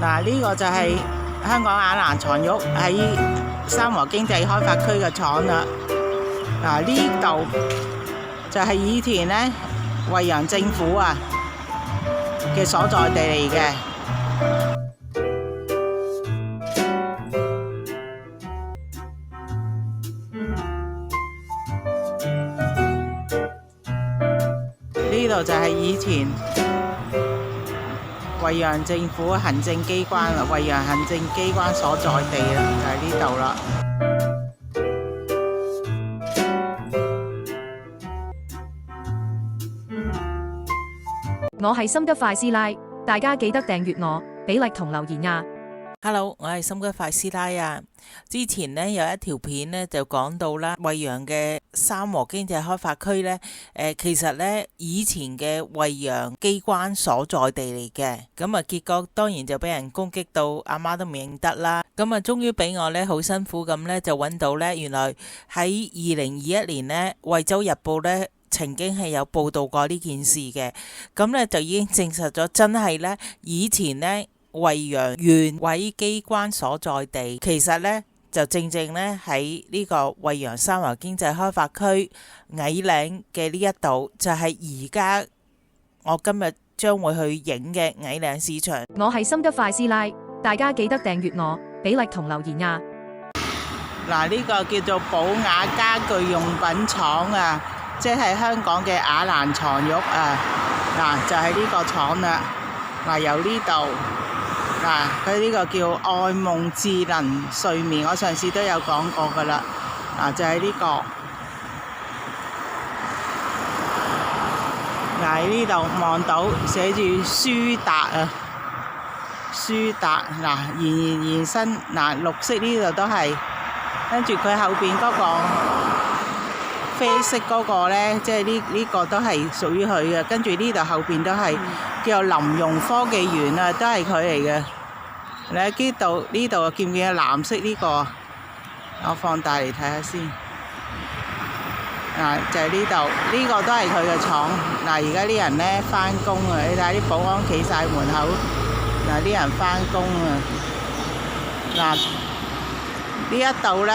嗱，呢個就係香港雅蘭床褥喺三和經濟開發區嘅廠啦。嗱，呢度就係以前呢惠陽政府嘅所在地嚟嘅。呢度就係以前惠陽政府行政機關啦，惠陽行政機關所在地啦，就係呢度啦。我係心急快師奶，大家記得訂閱我，俾力同留言呀。Hello， 我係心急快師奶啊！之前呢有一條片呢就講到啦，惠陽嘅三和經濟開發區呢，其實呢以前嘅惠陽機關所在地嚟嘅，咁啊結果當然就俾人攻擊到阿媽都唔認得啦。咁啊終於俾我呢好辛苦咁呢就揾到呢，原來喺2021年呢惠州日報呢曾經係有報導過呢件事嘅，咁呢就已經證實咗真係呢以前呢惠陽縣委機關所在地，其實呢就正正呢喺呢個惠陽三和經濟開發區矮嶺嘅呢一度，就係而家我今日將會去影嘅矮嶺市場。我係心急快師奶，大家記得訂閱我，俾力同留言呀。嗱，呢個叫做寶雅家具用品廠啊，即係香港嘅雅蘭床褥啊。嗱，就係呢個廠啦。嗱，由呢度。嗱，佢呢個叫愛夢智能睡眠，我上次都有講過噶啦。嗱，就係呢個。嗱，喺呢度望到寫住舒達啊，舒達。嗱，延伸，嗱，綠色呢度都係，跟住佢後邊嗰個啡色嗰個呢，即係呢個都係屬於佢嘅。跟住呢度後邊都係叫林榮科技園啊，都係佢嚟嘅。你喺呢度見唔見藍色呢個？我放大嚟睇下先。嗱，就係呢度，呢個都係佢嘅廠。嗱，而家啲人呢返工啊，你睇下啲保安企晒門口。嗱，啲人返工啊。嗱，呢一度呢。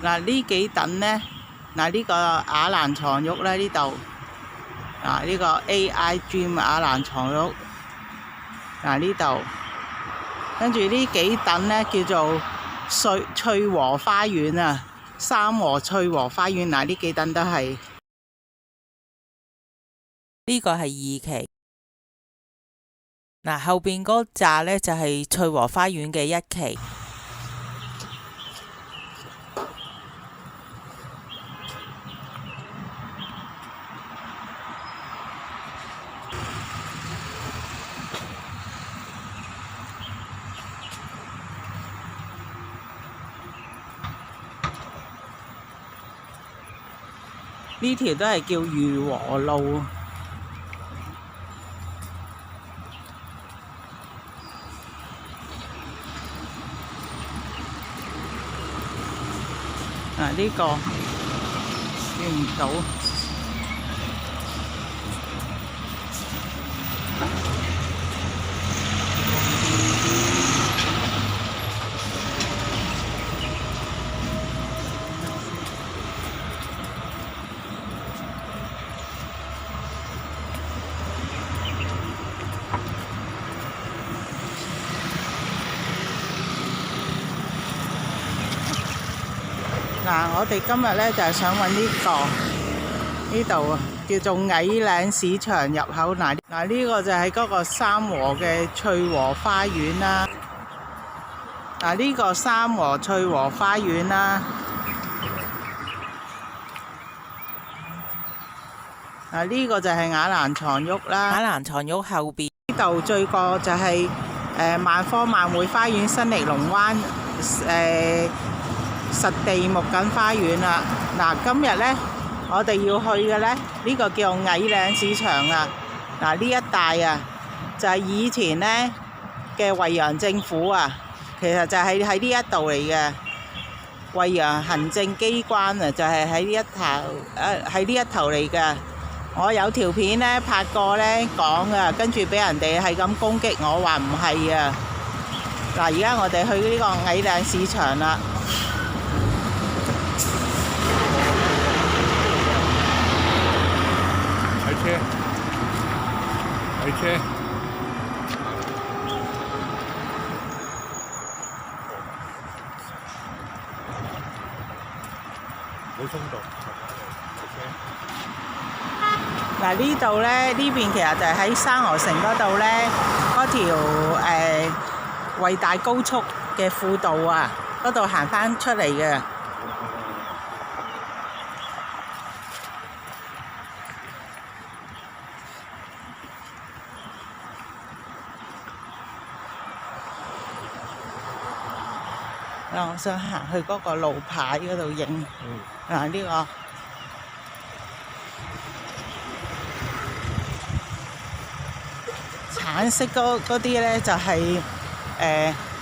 嗱，呢幾等呢，嗱，呢個雅蘭床褥咧，呢度呢個 AI Dream 雅蘭床褥，嗱，呢度，跟住呢幾等呢，叫做翠和花園啊，三和翠和花園。嗱，呢幾等都係，呢個係2期。嗱，後邊嗰紮呢，就係翠和花園嘅1期。呢條都係叫裕和路。呢個見唔到。嗱，我哋今日呢就係想揾呢度叫做矮嶺市場入口。嗱，呢個就係嗰個三和嘅翠和花園啦。嗱，呢個三和翠和花園啦。呢個就係雅蘭床褥啦。雅蘭床褥後邊呢度最過就係萬科萬匯花園新力龍灣實地木槿花園啦。嗱，今日呢，我哋要去嘅呢，呢個叫矮嶺市場啊。嗱，呢一帶啊，就係以前呢嘅惠陽政府啊，其實就係喺呢一度嚟嘅。惠陽行政機關啊，就係喺呢一頭嚟嘅。我有條片呢拍過呢講啊，跟住俾人哋係咁攻擊我，話唔係啊。嗱，而家我哋去呢個矮嶺市場啦。睇車，睇車。冇衝動，嗱，呢度呢，呢邊其實就係喺生鵝城嗰度呢，嗰條惠大高速嘅輔道啊，嗰度行返出嚟嘅。我想行去嗰個路牌嗰度影。嗱，呢個橙色嗰啲呢，就係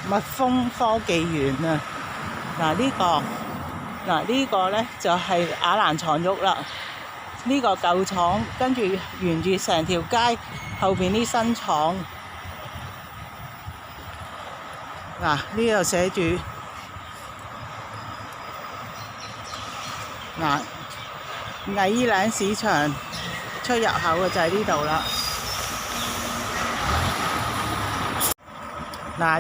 蜜蜂科技園啊。呢個呢，就係雅蘭床褥啦。呢個舊廠，跟住沿住成條街後邊啲新廠。呢度寫住矮嶺市場出入口嘅就係呢度啦。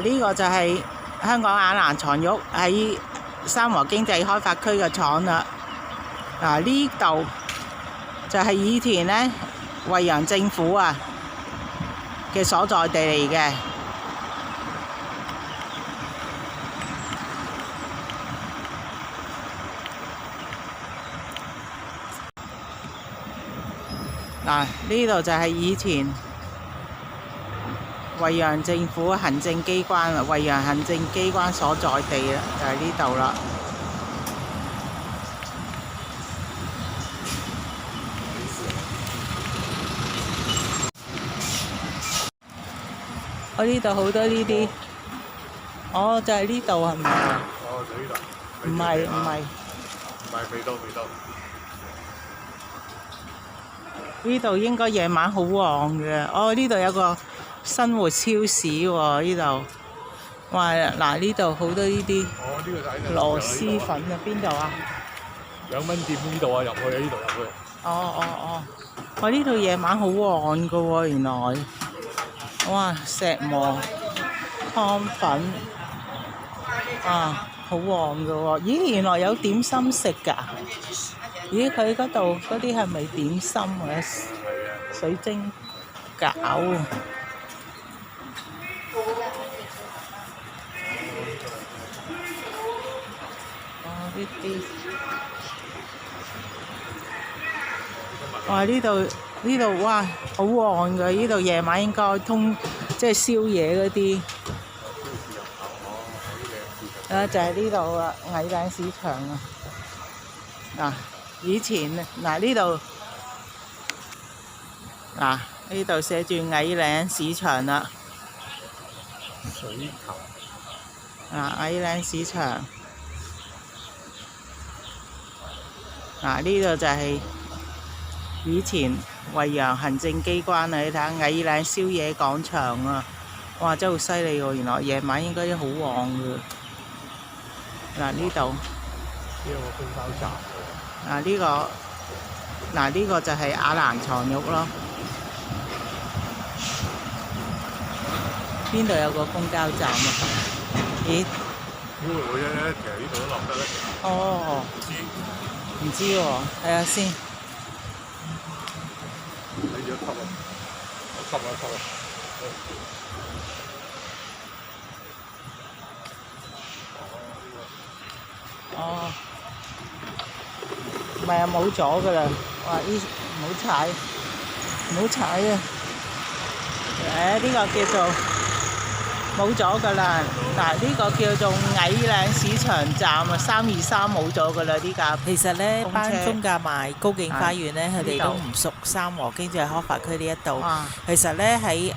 呢個就係香港雅蘭床褥喺三和經濟開發區嘅廠啦。呢度就係以前呢惠陽政府啊嘅所在地嚟嘅。呢度就係以前惠陽政府行政機關啦，惠陽行政機關所在地啦，就係呢度啦。我呢度好多呢啲，就係呢度係咪啊？就呢度。唔係，未到。呢度應該夜晚好旺嘅。呢度有個生活超市喎，呢度。哇！呢度好多呢啲螺絲粉啊，邊度啊2蚊店呢度啊，入去呢度入去。哇！呢度夜晚好旺㗎喎，原來。哇！石磨湯粉好旺㗎喎。咦，原來有點心食㗎。咦，佢嗰度嗰啲係咪點心啊？水晶餃。呢啲。哇！呢度哇，好旺㗎！呢度夜晚應該即係宵夜嗰啲。就係呢度啊，矮嶺市場啊。以前呢度寫住矮嶺市場啦。水球。矮嶺市場。呢度就係以前惠陽行政機關啊！你睇下矮嶺宵夜廣場啊！哇，真係好犀利喎！原來夜晚應該都好旺㗎。呢度。呢個公交站。呢個就係雅蘭床褥咯。邊度有個公交站啊？咦？會唔會咧？其實呢度都落得咧。唔知喎，睇下先。你要吸啊！吸啊！係啊，冇咗噶啦！哇！呢唔好踩，唔好踩啊！呢個叫做冇咗噶啦。嗱，呢個叫做矮嶺市場站啊，323冇咗噶啦呢架。其實呢，公車班中價賣高徑花園呢，佢哋都唔熟三和經濟開發區呢一度。其實呢，喺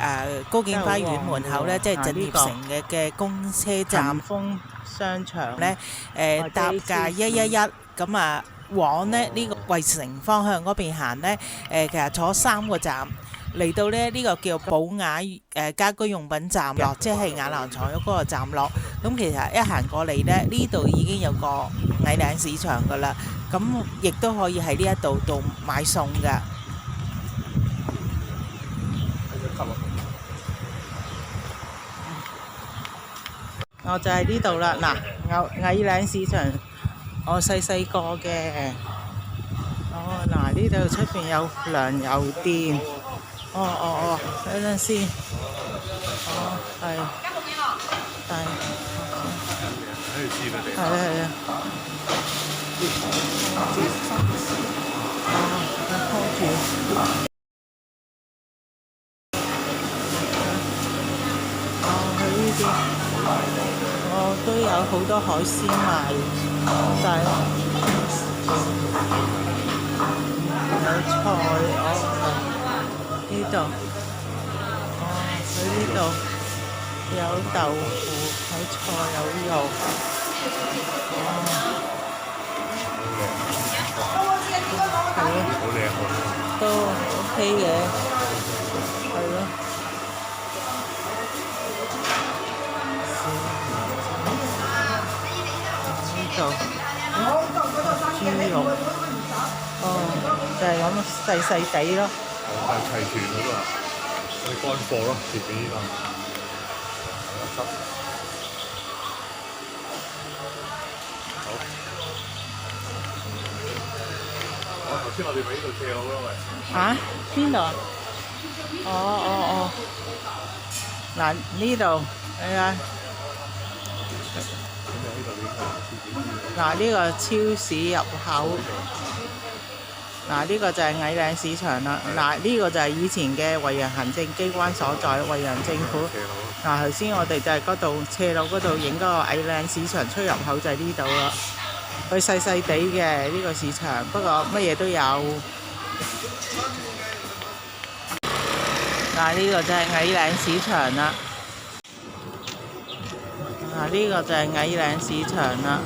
高徑花園門口呢，即係振業城嘅公車站豐商場呢，搭架111咁啊，往呢個惠城方向嗰邊行呢，其實坐3個站。嚟到呢個叫寶雅家居用品站落，即係雅蘭床嗰個站落。咁其實一行過嚟呢度已經有個矮嶺市場噶啦。咁亦都可以喺呢一度買餸噶。我就喺呢度啦。嗱，矮嶺市場，我細個嘅。嗱，呢度出邊有糧油店。等陣先。係。佢呢啲，都有好多海鮮賣，但係有菜呢度，佢呢度有豆腐，有菜，有肉，都 OK 嘅，係咯。呢度豬肉，就係咁細細地咯。但係齊全嗰度啊，係乾貨咯，前面呢個。好。頭先我哋咪呢度斜路咯，喂。邊度啊？嗱，呢度係啊。嗱，呢個超市入口。嗱，呢個就係矮嶺市場啦。嗱，呢個就係以前嘅惠陽行政機關所在，惠陽政府。嗱，頭先我哋就係嗰度斜路嗰度影嗰個矮嶺市場出入口就係呢度啦。佢細細地嘅呢個市場，不過乜嘢都有。嗱，呢個就係矮嶺市場啦。嗱，呢個就係矮嶺市場啦。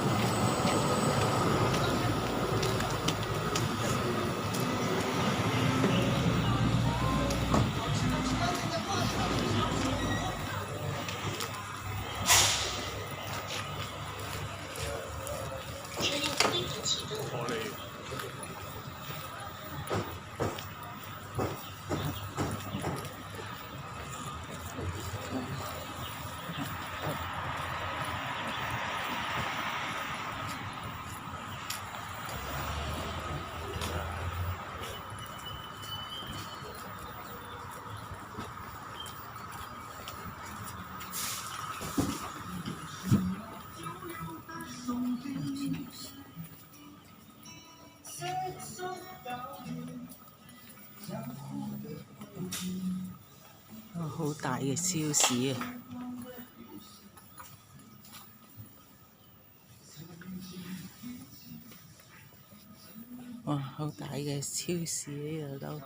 好大嘅超市啊！哇，好大嘅超市呢度都。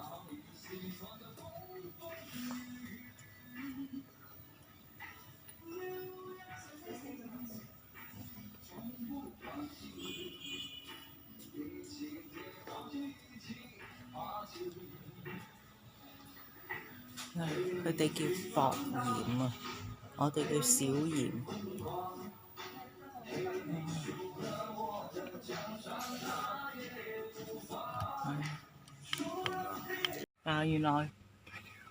佢哋叫薄鹽啊，我哋叫小鹽。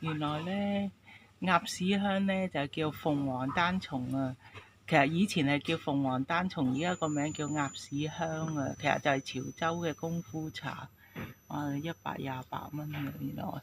原來呢，鴨屎香呢就叫鳳凰單叢啊。其實以前係叫鳳凰單叢，而家個名叫鴨屎香啊。其實就係潮州嘅功夫茶，128蚊啊，原來。